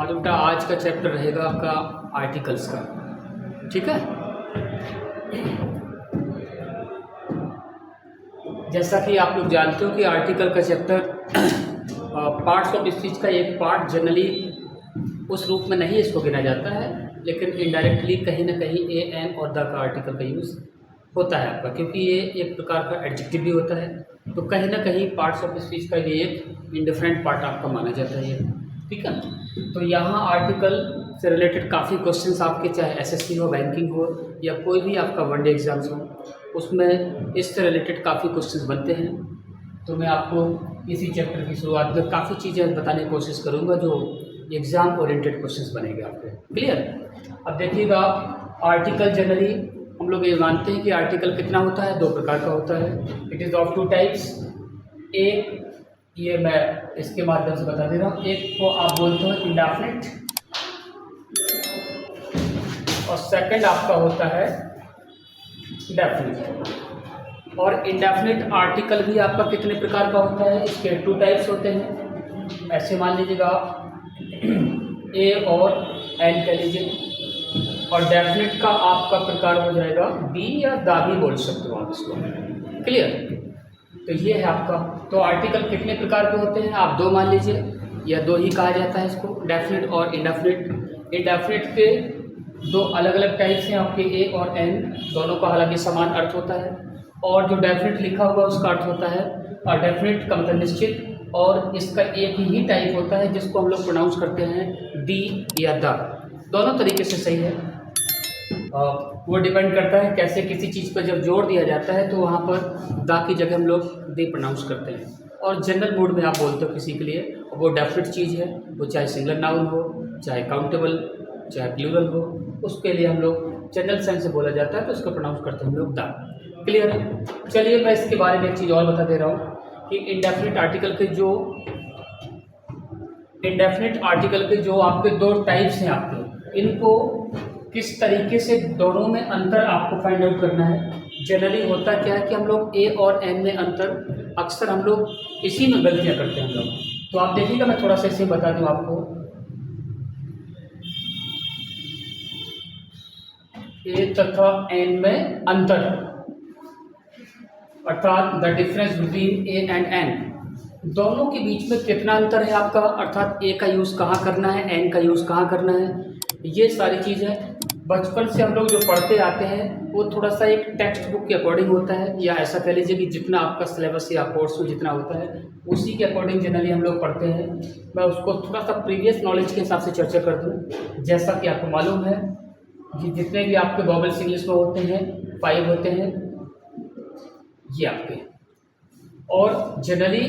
तो बेटा आज का चैप्टर रहेगा आपका आर्टिकल्स का, ठीक है। जैसा कि आप लोग जानते हो कि आर्टिकल का चैप्टर पार्ट्स ऑफ स्पीच का एक पार्ट जनरली उस रूप में नहीं इसको गिना जाता है, लेकिन इनडायरेक्टली कहीं ना कहीं ए एन और द का आर्टिकल का यूज़ होता है आपका, क्योंकि ये एक प्रकार का एडजेक्टिव भी होता है। तो कहीं ना कहीं पार्ट्स ऑफ स्पीच का ये एक इंडिफरेंट पार्ट आपका माना जाता है, ठीक है। तो यहाँ आर्टिकल से रिलेटेड काफ़ी क्वेश्चंस आपके, चाहे एसएससी हो, बैंकिंग हो, या कोई भी आपका वनडे एग्जाम्स हो, उसमें इससे रिलेटेड काफ़ी क्वेश्चंस बनते हैं। तो मैं आपको इसी चैप्टर की शुरुआत में काफ़ी चीज़ें बताने की कोशिश करूँगा जो एग्ज़ाम ओरिएंटेड क्वेश्चंस बनेंगे आपके, क्लियर। अब देखिएगा, आर्टिकल जनरली हम लोग ये मानते हैं कि आर्टिकल कितना होता है, दो प्रकार का होता है। It is of two types. एक, ये मैं इसके माध्यम से बता दे रहा हूँ, एक को आप बोलते हो इंडेफिनिट, और सेकंड आपका होता है डेफिनिट। और इंडेफिनिट आर्टिकल भी आपका कितने प्रकार का होता है, इसके टू टाइप्स होते हैं। ऐसे मान लीजिएगा ए और एन कह लीजिए, और डेफिनिट का आपका प्रकार हो जाएगा बी या दा भी बोल सकते हो आप इसको, क्लियर। तो ये है आपका। तो आर्टिकल कितने प्रकार के होते हैं, आप दो मान लीजिए, या दो ही कहा जाता है इसको, डेफिनिट और इंडेफिनिट। इंडेफिनिट के दो अलग अलग टाइप्स हैं आपके, ए और एन, दोनों का हालांकि समान अर्थ होता है। और जो डेफिनिट लिखा हुआ उसका अर्थ होता है, और डेफिनिट का मतलब निश्चित, और इसका एक ही टाइप होता है जिसको हम लोग प्रोनाउंस करते हैं डी या द। दोनों तरीके से सही है, वो डिपेंड करता है कैसे किसी चीज़ पर जब जोर दिया जाता है तो वहाँ पर दा की जगह हम लोग दी प्रोनाउंस करते हैं। और जनरल मूड में आप बोलते हो किसी के लिए, वो डेफिनेट चीज़ है, वो चाहे सिंगुलर नाउन हो, चाहे काउंटेबल, चाहे प्लूरल हो, उसके लिए हम लोग जनरल सेंस से बोला जाता है तो उसको प्रोनाउंस करते हैं हम लोग दा, क्लियर है। चलिए मैं इसके बारे में एक चीज़ और बता दे रहा हूँ कि इंडेफिनिट आर्टिकल के जो आपके दो टाइप्स हैं आपके, इनको किस तरीके से दोनों में अंतर आपको फाइंड आउट करना है। जनरली होता क्या है कि हम लोग ए और एन में अंतर अक्सर हम लोग इसी में गलतियां करते हैं हम लोग। तो आप देखिएगा, मैं थोड़ा सा इसे बता दूं आपको। ए तथा एन में अंतर, अर्थात the difference between a and an, दोनों के बीच में कितना अंतर है आपका, अर्थात ए का यूज़ कहाँ करना है, एन का यूज़ कहाँ करना है। ये सारी चीज़ें बचपन से हम लोग जो पढ़ते आते हैं वो थोड़ा सा एक टेक्स्ट बुक के अकॉर्डिंग होता है, या ऐसा कह लीजिए कि जितना आपका सिलेबस या कोर्स में जितना होता है उसी के अकॉर्डिंग जनरली हम लोग पढ़ते हैं। मैं उसको थोड़ा सा प्रीवियस नॉलेज के हिसाब से चर्चा कर दूँ। जैसा कि आपको मालूम है कि जितने भी आपके वोवेल्स इंग्लिश में होते हैं 5 होते हैं ये आपके, और जनरली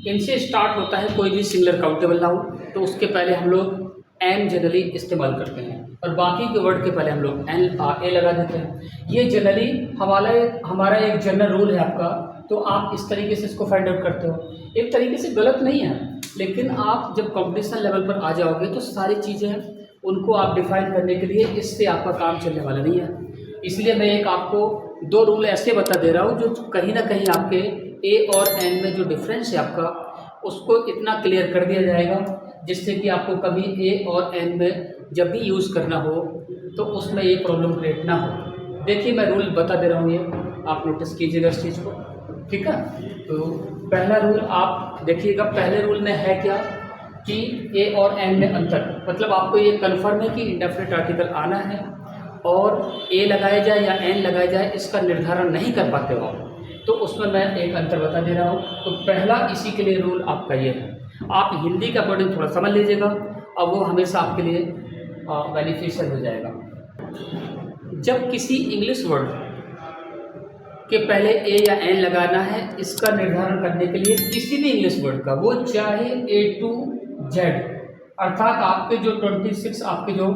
इनसे स्टार्ट होता है कोई भी सिंगुलर काउंटेबल नाउन, तो उसके पहले हम लोग एन जनरली इस्तेमाल करते हैं, और बाकी के वर्ड के पहले हम लोग एन ए लगा देते हैं। ये जनरली हमारा एक जनरल रूल है आपका। तो आप इस तरीके से इसको फाइंड आउट करते हो, एक तरीके से गलत नहीं है, लेकिन आप जब कंपटीशन लेवल पर आ जाओगे तो सारी चीज़ें उनको आप डिफाइन करने के लिए इससे आपका काम चलने वाला नहीं है। इसलिए मैं एक आपको दो रूल ऐसे बता दे रहा हूँ जो कहीं ना कहीं आपके ए और एन में जो डिफरेंस है आपका उसको इतना क्लियर कर दिया जाएगा जिससे कि आपको कभी ए और एन में जब भी यूज़ करना हो तो उसमें ये प्रॉब्लम क्रिएट ना हो। देखिए मैं रूल बता दे रहा हूँ, ये आप नोटिस कीजिएगा इस चीज़ को, ठीक है। तो पहला रूल आप देखिएगा, पहले रूल में है क्या कि ए और एन में अंतर, मतलब आपको ये कन्फर्म है कि इंडेफिनिट आर्टिकल आना है और ए लगाया जाए या एन लगाया जाए इसका निर्धारण नहीं कर पाते हो आप, तो उसमें मैं एक अंतर बता दे रहा हूँ। तो पहला इसी के लिए रूल आपका ये है, आप हिंदी के अकॉर्डिंग थोड़ा समझ लीजिएगा और वो हमेशा आपके लिए बेनिफिशियल हो जाएगा। जब किसी इंग्लिश वर्ड के पहले ए या एन लगाना है, इसका निर्धारण करने के लिए किसी भी इंग्लिश वर्ड का, वो चाहे ए टू जेड, अर्थात आपके जो 26 आपके जो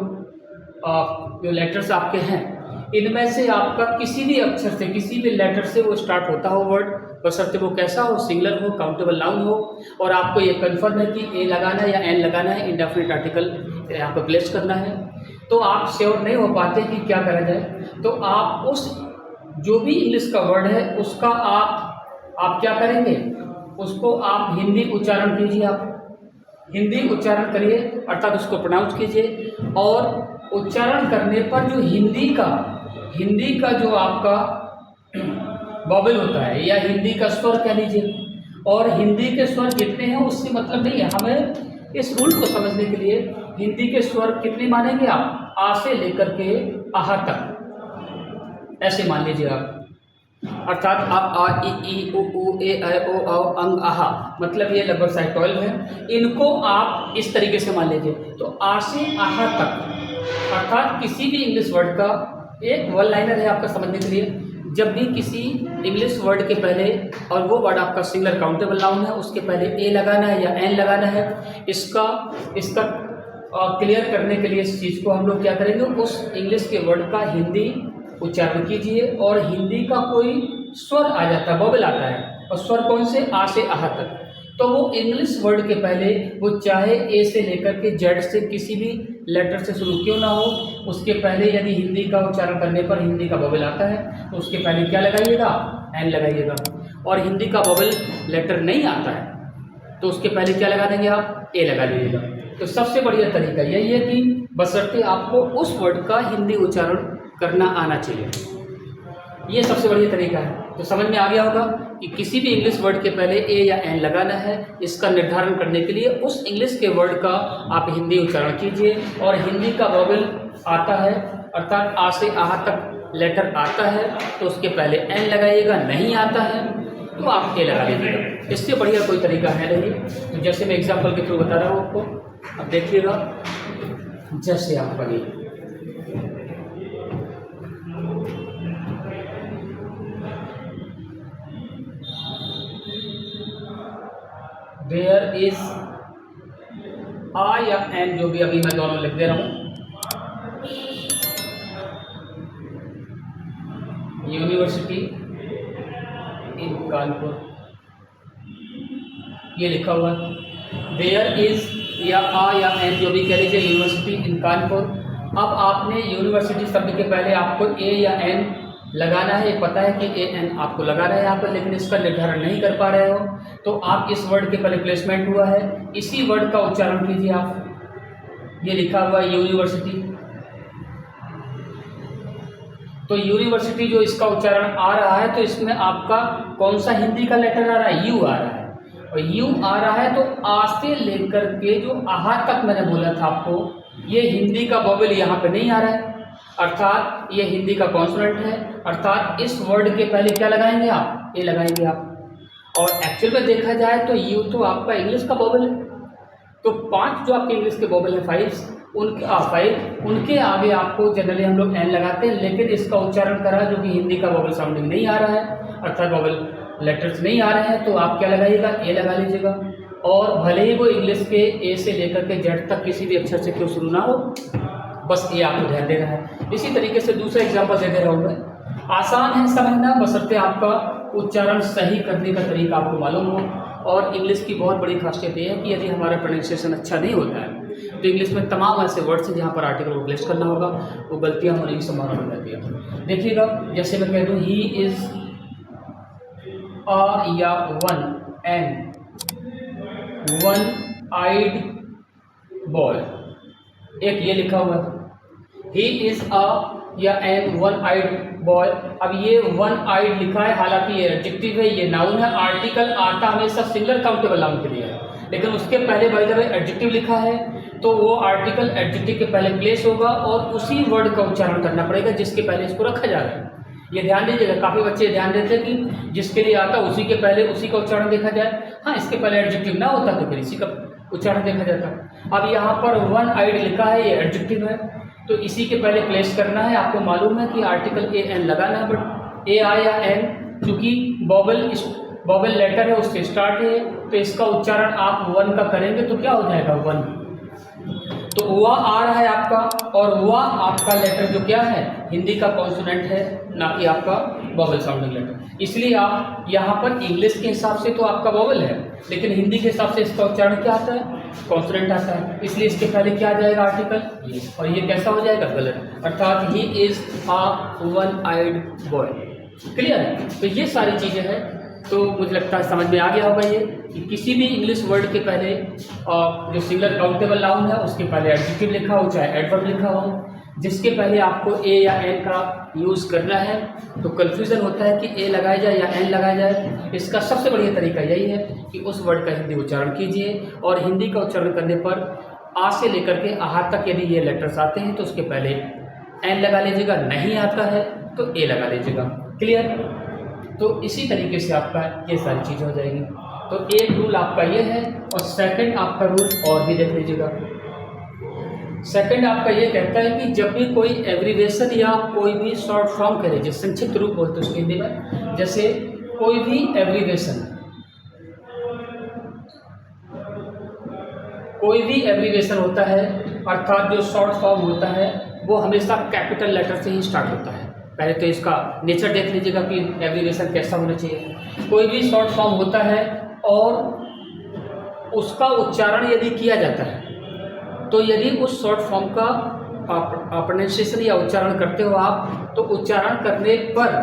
लेटर्स आपके हैं इनमें से आपका किसी भी अक्षर से, किसी भी लेटर से वो स्टार्ट होता हो वर्ड, बशर्ते वो कैसा हो, सिंगुलर हो, काउंटेबल नाउन हो, और आपको ये कंफर्म है कि ए लगाना है या एन लगाना है, इंडेफिनिट आर्टिकल यहाँ पर प्लेस करना है, तो आप श्योर नहीं हो पाते कि क्या करा जाए। तो आप उस जो भी इंग्लिश का वर्ड है उसका आप क्या करेंगे, उसको आप हिंदी उच्चारण कीजिए आप, हिंदी उच्चारण करिए, अर्थात उसको प्रोनाउंस कीजिए, और उच्चारण करने पर जो हिंदी का जो आपका वॉवेल होता है या हिंदी का स्वर कह लीजिए, और हिंदी के स्वर कितने हैं उससे मतलब नहीं है, हमें इस रूल को समझने के लिए हिंदी के स्वर कितने मानेंगे आप, आ से लेकर के आहा तक, ऐसे मान लीजिए आप। अर्थात आप आ इ ई उ ऊ ए ऐ ओ औ अंग आहा, मतलब ये लगभग 12 है, इनको आप इस तरीके से मान लीजिए। तो आ से आहा तक, अर्थात किसी भी इंग्लिश वर्ड का एक वन लाइनर है आपका समझने के लिए। जब भी किसी इंग्लिश वर्ड के पहले, और वो वर्ड आपका सिंगुलर काउंटेबल नाउन है, उसके पहले ए लगाना है या एन लगाना है, इसका क्लियर करने के लिए इस चीज़ को हम लोग क्या करेंगे, उस इंग्लिश के वर्ड का हिंदी उच्चारण कीजिए, और हिंदी का कोई स्वर आ जाता है, वोवेल आता है, और स्वर कौन से, आ से आहा तक। तो वो इंग्लिश वर्ड के पहले, वो चाहे ए से लेकर के जेड से किसी भी लेटर से शुरू क्यों ना हो, उसके पहले यदि हिंदी का उच्चारण करने पर हिंदी का वोवेल आता है तो उसके पहले क्या लगाइएगा, एन लगाइएगा। और हिंदी का वोवेल लेटर नहीं आता है तो उसके पहले क्या लगा देंगे आप, ए लगा लीजिएगा। तो सबसे बढ़िया तरीका यही है कि बशर्ते आपको उस वर्ड का हिंदी उच्चारण करना आना चाहिए, ये सबसे बढ़िया तरीका है। तो समझ में आ गया होगा कि किसी भी इंग्लिश वर्ड के पहले ए या एन लगाना है, इसका निर्धारण करने के लिए उस इंग्लिश के वर्ड का आप हिंदी उच्चारण कीजिए, और हिंदी का वोवेल आता है, अर्थात आ से आहा तक लेटर आता है तो उसके पहले एन लगाइएगा, नहीं आता है तो आप ए लगा लीजिएगा। इससे बढ़िया कोई तरीका है नहीं। तो जैसे मैं एग्जाम्पल के थ्रू बता रहा हूँ आपको, अब देखिएगा, जैसे आप पढ़िए, देयर इज आ या एन, जो भी अभी मैं दोनों लिख दे रहा हूँ, यूनिवर्सिटी इन कानपुर, ये लिखा हुआ है। देयर इज या आ या एन, जो भी कह लीजिए, यूनिवर्सिटी इन कानपुर। अब आपने यूनिवर्सिटी शब्द के पहले आपको ए या एन लगाना है, ये पता है कि ए एन आपको लगाना है यहाँ पर, लेकिन इसका निर्धारण नहीं कर पा रहे हो, तो आप इस वर्ड के पहले प्लेसमेंट हुआ है, इसी वर्ड का उच्चारण कीजिए आप। ये लिखा हुआ है यूनिवर्सिटी, तो यूनिवर्सिटी जो इसका उच्चारण आ रहा है, तो इसमें आपका कौन सा हिंदी का लेटर आ रहा है, यू आ रहा है, और यू आ रहा है तो आ से लेकर के जो आहा तक मैंने बोला था आपको, ये हिंदी का वोवेल यहाँ पे नहीं आ रहा है, अर्थात ये हिंदी का कॉन्सोनेंट है, अर्थात इस वर्ड के पहले क्या लगाएंगे आप, ए लगाएंगे आप। और एक्चुअल में देखा जाए तो यू तो आपका इंग्लिश का वोवेल है, तो 5 जो आपके इंग्लिश के वोवेल है, 5 उनके आगे आपको जनरली हम लोग एन लगाते हैं, लेकिन इसका उच्चारण करा जो कि हिंदी का वोवेल साउंडिंग नहीं आ रहा है, अर्थात वोवेल लेटर्स नहीं आ रहे हैं, तो आप क्या लगाइएगा, ए लगा लीजिएगा। और भले ही वो इंग्लिश के ए से लेकर के जेड तक किसी भी अक्षर से क्यों शुरू ना हो, बस ये आपको ध्यान देना है। इसी तरीके से दूसरा एग्जाम्पल दे दे रहा हूँ मैं, आसान है समझना, बशर्ते आपका उच्चारण सही करने का तरीका आपको मालूम हो। और इंग्लिश की बहुत बड़ी खासियत ये है कि यदि हमारा प्रोनाउंसिएशन अच्छा नहीं होता है तो इंग्लिश में तमाम ऐसे वर्ड्स हैं जहाँ पर आर्टिकल को प्लेस करना होगा, वो गलतियाँ होने की संभावना हो जाती है। देखिएगा, जैसे मैं कह दूँ, ही इज़ अ या one an one eyed boy, एक ये लिखा हुआ है, ही इज़ अ या एन वन आइड बॉय। अब ये वन आइड लिखा है, हालांकि ये एडजेक्टिव है, ये नाउन है, आर्टिकल आता हमेशा सिंगुलर काउंटेबल नाउन के लिए है, लेकिन उसके पहले बाय द वे एडजेक्टिव लिखा है, तो वो आर्टिकल एडजेक्टिव के पहले प्लेस होगा और उसी वर्ड का उच्चारण करना पड़ेगा जिसके पहले इसको रखा जा रहा है। ये ध्यान दीजिएगा, काफ़ी बच्चे ध्यान देते हैं कि जिसके लिए आता उसी के पहले उसी का उच्चारण देखा जाए। हाँ, इसके पहले एडजेक्टिव ना होता तो फिर इसी का उच्चारण देखा जाता। अब यहाँ पर वन आइड लिखा है, ये एडजेक्टिव है, तो इसी के पहले प्लेस करना है। आपको मालूम है कि आर्टिकल ए एन लगाना है, बट ए आई या एन क्योंकि वोवेल लेटर है उससे स्टार्ट है, तो इसका उच्चारण आप वन का करेंगे तो क्या हो जाएगा, वन। तो वह आ रहा है आपका, और वह आपका लेटर जो क्या है, हिंदी का कॉन्सोनेंट है, ना कि आपका वोवेल साउंडिंग लेटर। इसलिए आप यहाँ पर इंग्लिश के हिसाब से तो आपका वोवेल है, लेकिन हिंदी के हिसाब से इसका उच्चारण क्या आता है, कॉन्सोनेंट आता है, इसलिए इसके पहले क्या आ जाएगा, आर्टिकल, और ये कैसा हो जाएगा, गलत। अर्थात he is a one eyed boy. Clear है? तो ये सारी चीज़ें हैं तो मुझे लगता है समझ में आ गया होगा ये कि किसी भी इंग्लिश वर्ड के पहले जो सिंगुलर काउंटेबल नाउन है उसके पहले एडजेक्टिव लिखा हो चाहे एडवर्ब लिखा हो, जिसके पहले आपको ए या एन का यूज़ करना है। तो कन्फ्यूज़न होता है कि ए लगाया जाए या एन लगाया जाए। इसका सबसे बढ़िया तरीका यही है कि उस वर्ड का हिंदी उच्चारण कीजिए और हिंदी का उच्चारण करने पर आ से लेकर के आहा तक यदि ये लेटर्स आते हैं तो उसके पहले एन लगा लीजिएगा, नहीं आता है तो ए लगा लीजिएगा। क्लियर? तो इसी तरीके से आपका ये सारी चीज़ हो जाएगी। तो एक रूल आपका ये है और सेकंड आपका रूल और भी देख लीजिएगा। सेकंड आपका ये कहता है कि जब भी कोई एब्रिविएशन या कोई भी शॉर्ट फॉर्म करे, जो संक्षिप्त रूप बोलते हैं उसको हिंदी में, जैसे कोई भी एब्रिविएशन, कोई भी एब्रिविएशन होता है अर्थात जो शॉर्ट फॉर्म होता है वो हमेशा कैपिटल लेटर से ही स्टार्ट होता है। पहले तो इसका नेचर देख लीजिएगा कि एब्रिविएशन कैसा होना चाहिए। कोई भी शॉर्ट फॉर्म होता है और उसका उच्चारण यदि किया जाता है तो यदि उस शॉर्ट फॉर्म का प्रोनाउंसिएशन या उच्चारण करते हो आप, तो उच्चारण करने पर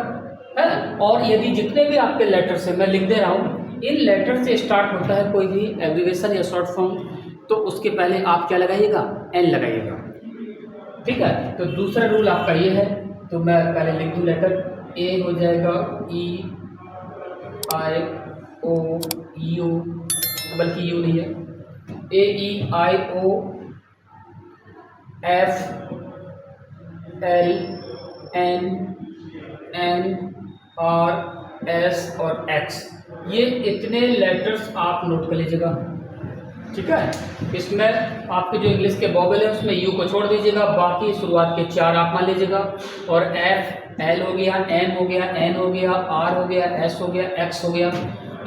है, और यदि जितने भी आपके लेटर्स हैं मैं लिख दे रहा हूँ, इन लेटर से स्टार्ट होता है कोई भी एब्रिविएशन या शॉर्ट फॉर्म, तो उसके पहले आप क्या लगाइएगा? एन लगाइएगा। ठीक है? तो दूसरा रूल आपका ये है, तो मैं पहले लिख दूँ लेटर ए हो जाएगा ई आई ओ यू, बल्कि यू नहीं है, A E I O F L N N R S और एक्स, ये इतने लेटर्स आप नोट कर लीजिएगा। ठीक है? इसमें आपके जो इंग्लिश के वोवेल है उसमें यू को छोड़ दीजिएगा, बाकी शुरुआत के 4 आप मान लीजिएगा। और एफ एल हो गया, एम हो गया, एन हो गया, आर हो गया, एस हो गया, एक्स हो गया,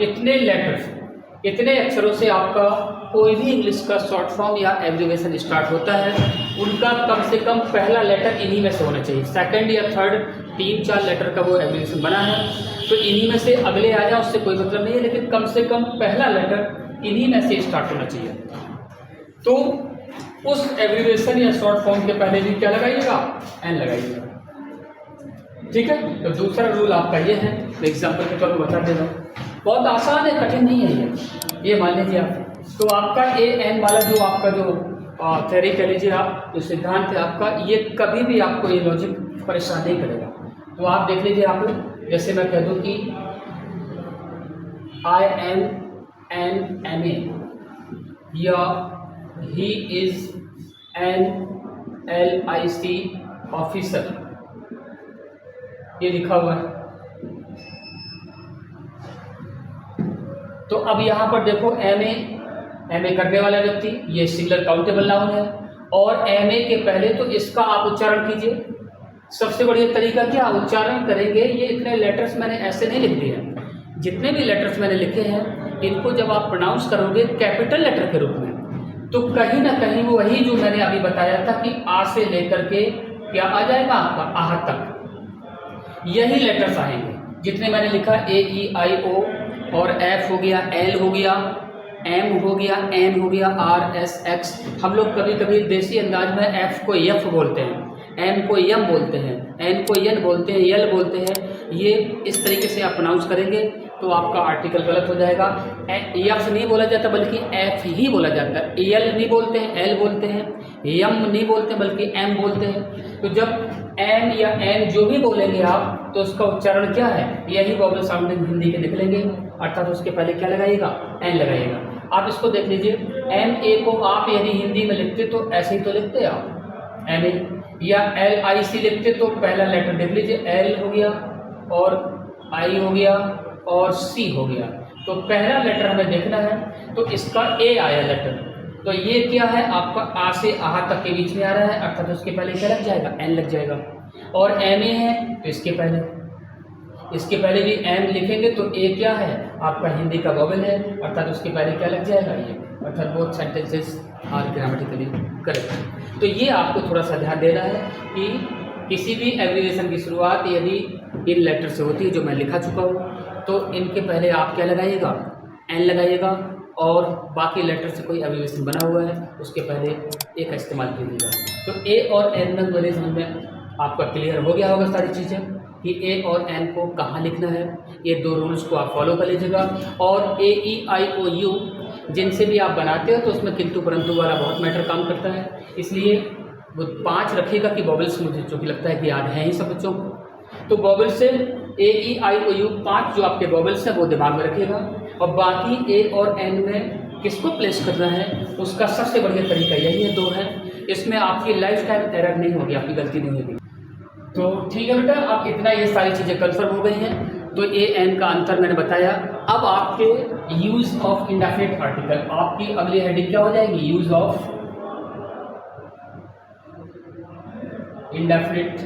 इतने लेटर्स, इतने अक्षरों से आपका कोई भी इंग्लिश का शॉर्ट फॉर्म या एब्रिविएशन स्टार्ट होता है, उनका कम से कम पहला लेटर इन्हीं में से होना चाहिए। सेकंड या थर्ड 3-4 लेटर का वो एब्रिविएशन बना है तो इन्हीं में से अगले आ जाए उससे कोई मतलब नहीं है, लेकिन कम से कम पहला लेटर इन्हीं में से स्टार्ट होना चाहिए। तो उस एब्रिविएशन या शॉर्ट फॉर्म के पहले भी क्या लगाइएगा? एन लगाइएगा। ठीक है? तो दूसरा रूल आपका ये है, तो एग्जाम्पल के तौर पर बता दे रहा हूँ, बहुत आसान है, कठिन नहीं है ये मान लीजिए आप। तो आपका ए एन वाला जो आपका जो थ्योरी कह लीजिए आप, जो सिद्धांत है आपका, ये कभी भी आपको ये लॉजिक परेशान नहीं करेगा। तो आप देख लीजिए, आप जैसे मैं कह दूँ कि I am an M A या he is an L I C officer, ये लिखा हुआ है। तो अब यहाँ पर देखो एम ए करने वाला व्यक्ति, ये सिंगुलर काउंटेबल नाउन है, और एम ए के पहले तो इसका आप उच्चारण कीजिए। सबसे बढ़िया तरीका क्या उच्चारण करेंगे, ये इतने लेटर्स मैंने ऐसे नहीं लिख दिए हैं, जितने भी लेटर्स मैंने लिखे हैं इनको जब आप प्रोनाउंस करोगे कैपिटल लेटर के रूप में, तो कहीं ना कहीं वो वही जो मैंने अभी बताया था कि आ से लेकर के क्या आ जाएगा आपका आह तक, यही लेटर्स आएंगे जितने मैंने लिखा, ए ई आई ओ, और एफ हो गया, एल हो गया, एम हो गया, एन हो गया, आर एस एक्स। हम लोग कभी कभी देसी अंदाज में एफ को यफ बोलते हैं, एम को यम बोलते हैं, एन को यन बोलते हैं, यल बोलते हैं। ये इस तरीके से आप प्रोनाउंस करेंगे तो आपका आर्टिकल गलत हो जाएगा। यफ नहीं बोला जाता बल्कि एफ ही बोला जाता है। यल नहीं बोलते हैं, एल बोलते हैं। यम नहीं बोलते बल्कि एम बोलते हैं। तो जब एम या एन जो भी बोलेंगे आप, तो उसका उच्चारण क्या है, यही वोवेल साउंडिंग हिंदी के निकलेंगे, अर्थात उसके पहले क्या लगाइएगा? एन लगाइएगा। आप इसको देख लीजिए, एम ए को आप यदि हिंदी में लिखते तो ऐसे ही तो लिखते आप एम ए, या एल आई सी लिखते तो पहला लेटर देख लीजिए, एल हो गया और आई हो गया और सी हो गया, तो पहला लेटर हमें देखना है। तो इसका ए आया लेटर, तो ये क्या है आपका आ से आहा तक के बीच में आ रहा है, अर्थात उसके पहले क्या लग जाएगा? एन लग जाएगा। और एम ए है तो इसके पहले भी एम लिखेंगे तो ए क्या है आपका हिंदी का वोवेल है, अर्थात उसके पहले क्या लग जाएगा? ये, अर्थात both sentences are grammatically correct. तो ये आपको थोड़ा सा ध्यान देना है कि किसी भी एब्रिविएशन की शुरुआत यदि इन लेटर से होती है जो मैं लिखा चुका हूँ, तो इनके पहले आप क्या लगाइएगा? एन लगाइएगा, और बाकी लेटर से कोई एब्रिविएशन बना हुआ है उसके पहले ए का इस्तेमाल कीजिएगा। तो ए और एन में मेरे समझ में आपका क्लियर हो गया होगा सारी चीज़ें। कि ए और एन को कहाँ लिखना है। ये दो रूल्स को आप फॉलो कर लीजिएगा। और ए ई आई ओ यू जिनसे भी आप बनाते हो तो उसमें किंतु परंतु वाला बहुत मैटर काम करता है, इसलिए वो 5 रखिएगा कि वॉवेल्स मुझे जो कि लगता है कि याद है ही सब बच्चों को। तो वॉवेल से ए ई आई ओ यू 5 जो आपके वॉवेल्स हैं वो दिमाग में रखिएगा, और बाकी ए और एन में किसको प्लेस करना है उसका सबसे बढ़िया तरीका यही है, 2 है। इसमें आपकी लाइफ टाइम एरर नहीं होगी, आपकी गलती नहीं होगी। तो ठीक है बेटा, अब इतना ये सारी चीज़ें कन्फर्म हो गई हैं। तो ए एन का अंतर मैंने बताया। अब आपके यूज ऑफ इंडेफिनिट आर्टिकल, आपकी अगली हेडिंग क्या हो जाएगी, यूज ऑफ इंडेफिनिट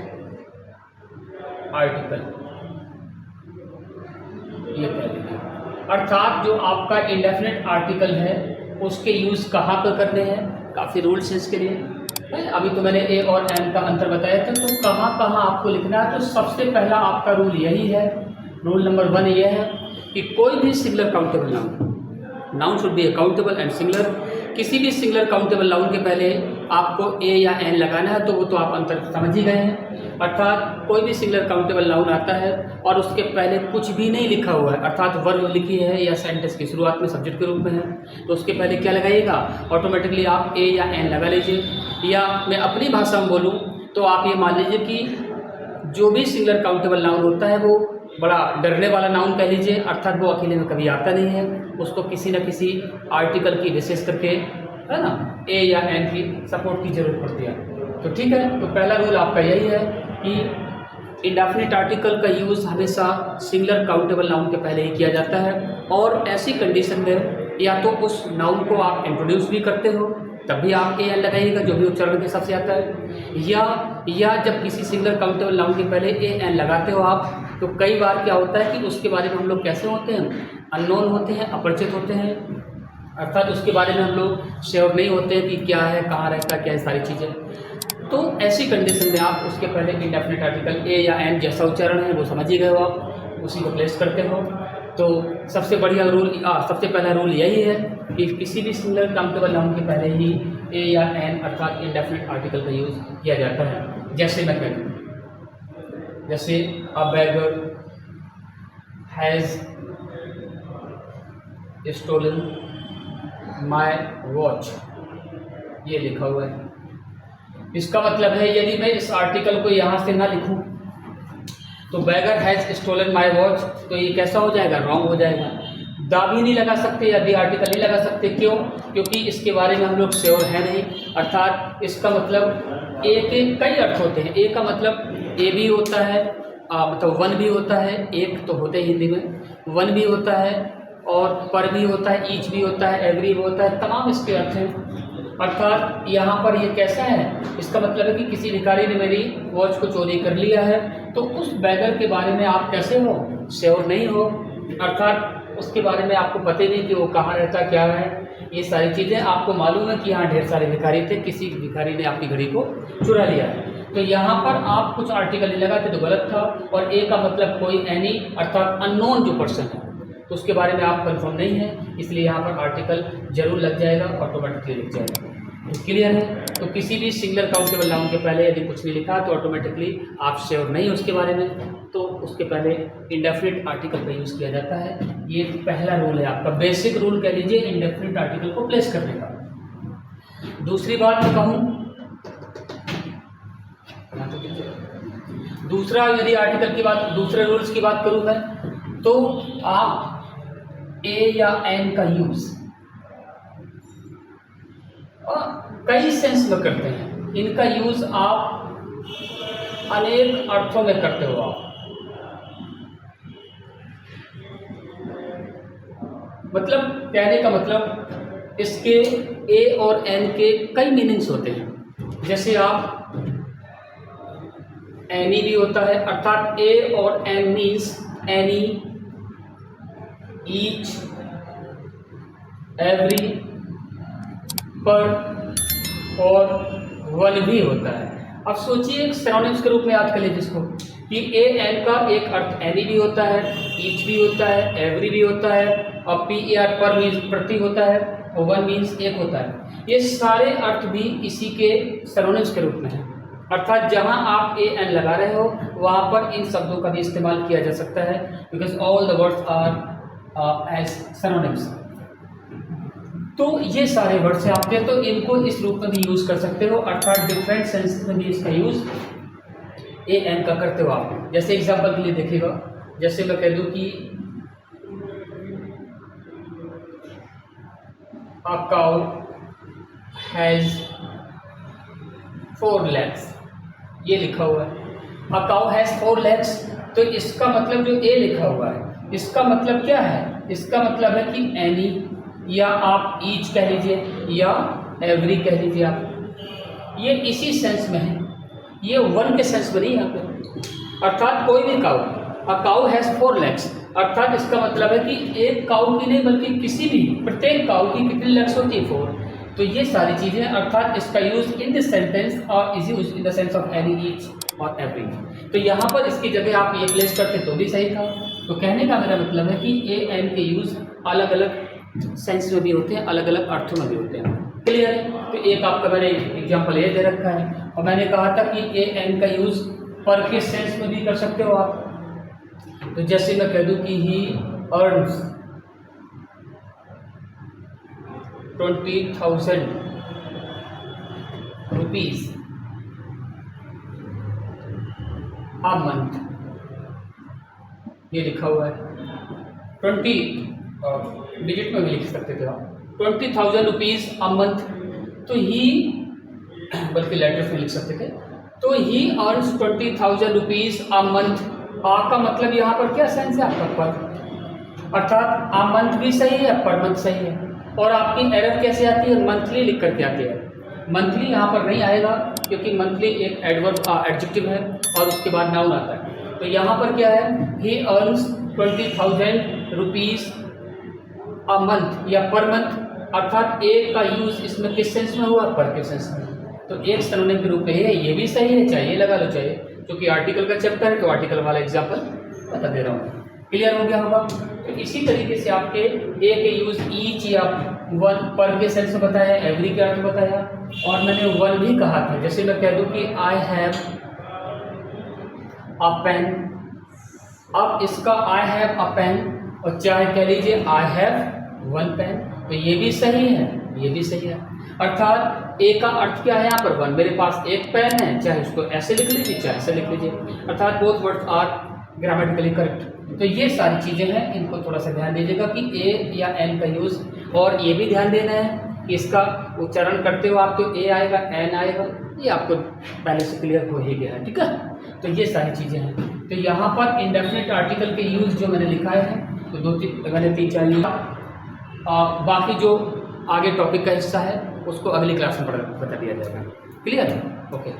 आर्टिकल। ये क्या लिखा, अर्थात जो आपका इंडेफिनिट आर्टिकल है उसके यूज कहाँ पर करने हैं। काफ़ी रूल्स हैं इसके लिए। अभी तो मैंने ए और एन का अंतर बताया था, तो कहाँ कहाँ आपको लिखना है। तो सबसे पहला आपका रूल यही है, रूल नंबर 1 ये है कि कोई भी singular countable noun should be countable and singular. किसी भी सिंगुलर काउंटेबल नाउन के पहले आपको ए या एन लगाना है, तो वो तो आप अंतर समझ ही गए हैं। अर्थात कोई भी सिंगुलर काउंटेबल नाउन आता है और उसके पहले कुछ भी नहीं लिखा हुआ है, अर्थात वर्ब लिखी है या सेंटेंस की शुरुआत में सब्जेक्ट के रूप में है, तो उसके पहले क्या लगाइएगा, ऑटोमेटिकली आप ए या एन लगा लीजिए। या मैं अपनी भाषा में बोलूँ तो आप ये मान लीजिए कि जो भी सिंगुलर काउंटेबल नाउन होता है वो बड़ा डरने वाला नाउन कह लीजिए, अर्थात वो अकेले में कभी आता नहीं है, उसको किसी न किसी आर्टिकल की विशेष करके, है ना, ए या एन की सपोर्ट की जरूरत पड़ती है। तो ठीक है, तो पहला रूल आपका यही है कि इंडेफिनिट आर्टिकल का यूज़ हमेशा सिंगुलर काउंटेबल नाउन के पहले ही किया जाता है, और ऐसी कंडीशन में या तो उस नाउन को आप इंट्रोड्यूस भी करते हो तब भी आप ए एन लगाइएगा, जो भी उच्चारण के हिसाब से आता है, या जब किसी सिंगुलर काउंटेबल नाउन के पहले ए एन लगाते हो आप, तो कई बार क्या होता है कि उसके बारे में हम लोग कैसे होते हैं, अननोन होते हैं, अपरिचित होते हैं, अर्थात उसके बारे में हम लोग श्योर नहीं होते हैं कि क्या है, कहाँ रहता है, क्या है, सारी चीज़ें। तो ऐसी कंडीशन में आप उसके पहले इंडेफिनिट आर्टिकल ए या एन जैसा उच्चारण है वो समझ ही गए हो, आप उसी को प्लेस करते हो। तो सबसे बढ़िया रूल, सबसे पहला रूल यही है कि किसी भी सिंगुलर काउंटेबल नाउन के पहले ही ए या एन अर्थात इंडेफिनिट आर्टिकल का यूज़ किया जाता है। जैसे मैं कहूँ, जैसे a beggar has stolen my watch, ये लिखा हुआ है। इसका मतलब है यदि मैं इस आर्टिकल को यहाँ से ना लिखूं तो beggar has stolen my watch, तो ये कैसा हो जाएगा, रॉन्ग हो जाएगा। दा भी नहीं लगा सकते या दी आर्टिकल नहीं लगा सकते, क्यों, क्योंकि इसके बारे में हम लोग श्योर है नहीं। अर्थात इसका मतलब ए के कई अर्थ होते हैं। ए का मतलब ए भी होता है, मतलब वन भी होता है, एक तो होते हिंदी में, वन भी होता है, और पर भी होता है, ईच भी होता है, एवरी भी होता है, तमाम इसके अर्थ हैं। अर्थात यहाँ पर ये कैसा है, इसका मतलब है कि किसी भिखारी ने मेरी वॉच को चोरी कर लिया है, तो उस बैगर के बारे में आप कैसे हो, श्योर नहीं हो, अर्थात उसके बारे में आपको पता ही नहीं कि वो कहाँ रहता, क्या है, ये सारी चीज़ें आपको मालूम है कि यहाँ ढेर सारे भिखारी थे, किसी भिखारी ने आपकी घड़ी को चुरा लिया है। तो यहाँ पर आप कुछ आर्टिकल नहीं लगाते तो गलत था। और ए का मतलब कोई एनी अर्थात अननोन जो पर्सन है, तो उसके बारे में आप कंफर्म नहीं है, इसलिए यहाँ पर आर्टिकल जरूर लग जाएगा, ऑटोमेटिकली लिख जाएगा। तो क्लियर है। तो किसी भी सिंगुलर काउंटेबल नाउन के पहले यदि कुछ नहीं लिखा तो ऑटोमेटिकली आप श्योर नहीं हो उसके बारे में, तो उसके पहले इंडेफिनिट आर्टिकल का यूज़ किया जाता है। ये पहला रूल है आपका, बेसिक रूल कह लीजिए इंडेफिनिट आर्टिकल को प्लेस करने का। दूसरी बात मैं कहूँ, दूसरा यदि आर्टिकल की बात, दूसरे रूल्स की बात करूँ मैं, तो आप ए या एन का यूज़ कई सेंस में करते हैं। इनका यूज़ आप अनेक अर्थों में करते हो आप, मतलब कहने का मतलब इसके ए और एन के कई मीनिंग्स होते हैं। जैसे आप एनी भी होता है, अर्थात ए और an means any, each, every, पर और वन भी होता है। अब सोचिए एक सिनोनिम्स के रूप में याद कर लीजिए इसको, कि ए एन का एक अर्थ एनी भी होता है, ईच भी होता है, एवरी भी होता है, और पी ए आर पर मीन्स प्रति होता है, और वन मीन्स एक होता है। ये सारे अर्थ भी इसी के सिनोनिम्स के रूप में है। अर्थात जहाँ आप ए एन लगा रहे हो वहाँ पर इन शब्दों का भी इस्तेमाल किया जा सकता है, because all the words are as synonyms. तो ये सारे वर्ड्स हैं आपके, तो इनको इस रूप में भी यूज़ कर सकते हो, अर्थात डिफरेंट सेंस में भी इसका यूज़ ए एन का करते हो आप। जैसे एग्जाम्पल के लिए देखिएगा, जैसे मैं कह दूँ कि a cow has 4 legs, ये लिखा हुआ है। A cow has 4 legs, तो इसका मतलब जो ए लिखा हुआ है इसका मतलब क्या है? इसका मतलब है कि एनी, या आप ईच कह लीजिए, या एवरी कह लीजिए आप। ये इसी सेंस में है, ये वन के सेंस में नहीं है। अर्थात कोई भी काऊ, अ काऊ हैज़ 4 legs, अर्थात इसका मतलब है कि एक काऊ की नहीं बल्कि किसी भी प्रत्येक काऊ की कितनी लेग्स होती है? 4। तो ये सारी चीज़ें, अर्थात इसका यूज़ इन दिस सेंटेंस और is use in the sense of any, each और एवरी। तो यहाँ पर इसकी जगह आप ये प्लेस करते तो भी सही था। तो कहने का मेरा मतलब है कि ए एन के यूज़ अलग अलग सेंस में भी होते हैं, अलग अलग अर्थों में भी होते हैं। क्लियर है? तो एक आपका मैंने एग्जाम्पल ये दे रखा है, और मैंने कहा था कि ए एन का यूज़ पर के सेंस में भी कर सकते हो आप। तो जैसे मैं कह दूं कि ही अर्न्स 20,000 रुपीज अ मंथ, ये लिखा हुआ है 20 डिजिट में भी लिख सकते थे आप, 20,000 रुपीज अ मंथ। तो ही, बल्कि लेटर्स में लिख सकते थे, तो he earns 20,000 rupees a month. आ का मतलब यहाँ पर क्या सेंस है आपका? पर, अर्थात आ मंथ भी सही है, पर मंथ सही है। और आपकी एरर कैसे आती है? मंथली लिख करके आती है। मंथली यहाँ पर नहीं आएगा, क्योंकि मंथली एक एडवर्ब एडजेक्टिव है और उसके बाद नाउन आता है। तो यहाँ पर क्या है? ही अर्न्स 20,000 रुपीज अ मंथ या पर मंथ, अर्थात एक का यूज इसमें किस सेंस में हुआ? पर के सेंस में। तो एक सिनोनिम के रूप में है, ये भी सही है, चाहिए लगा लो चाहिए, क्योंकि आर्टिकल का चैप्टर है तो आर्टिकल वाला एग्जाम्पल बता दे रहा हूँ। क्लियर हो गया होगा? तो इसी तरीके से आपके ए के यूज ईच या वन पर के सेंस में बताया, एवरी के अर्थ बताया, और मैंने वन भी कहा था। जैसे मैं कह दूं कि आई हैव अ पेन, अब इसका आई हैव अ पेन, और चाहे कह लीजिए आई हैव वन पेन, तो ये भी सही है, ये भी सही है। अर्थात ए का अर्थ क्या है यहाँ पर? वन, मेरे पास एक पेन है, चाहे उसको ऐसे लिख लीजिए चाहे ऐसे लिख लीजिए, अर्थात both words are grammatically correct. तो ये सारी चीज़ें हैं, इनको थोड़ा सा ध्यान दीजिएगा कि ए या एन का यूज़, और ये भी ध्यान देना है कि इसका उच्चारण करते हो आप तो ए आएगा, एन आएगा, ये आपको पहले से क्लियर हो ही गया है। ठीक है? तो ये सारी चीज़ें हैं। तो यहाँ पर इंडेफिनिट आर्टिकल के यूज़ जो मैंने लिखा है, तो मैंने 3-4 लिखा, बाकी जो आगे टॉपिक का हिस्सा है उसको अगली क्लास में बता दिया जाएगा। क्लियर? ओके।